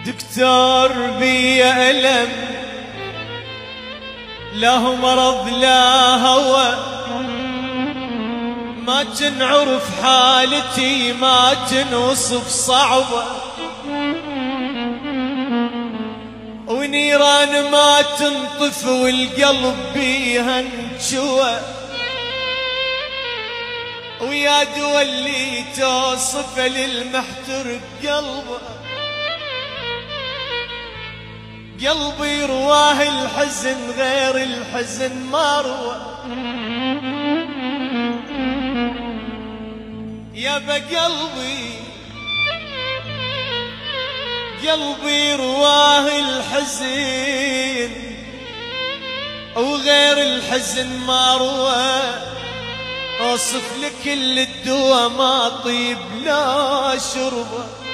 دكتور بي ألم، له مرض لا هوى، ما تنعرف حالتي ما تنوصف صعبة، ونيران ما تنطف والقلب بيها انجوى، ويا دوا اللي توصف للمحترق قلبه، قلبي رواه الحزن غير الحزن ما روى، يابا قلبي رواه الحزن وغير الحزن ما روى، اوصف لك كل الدوا ما طيب لا شربه.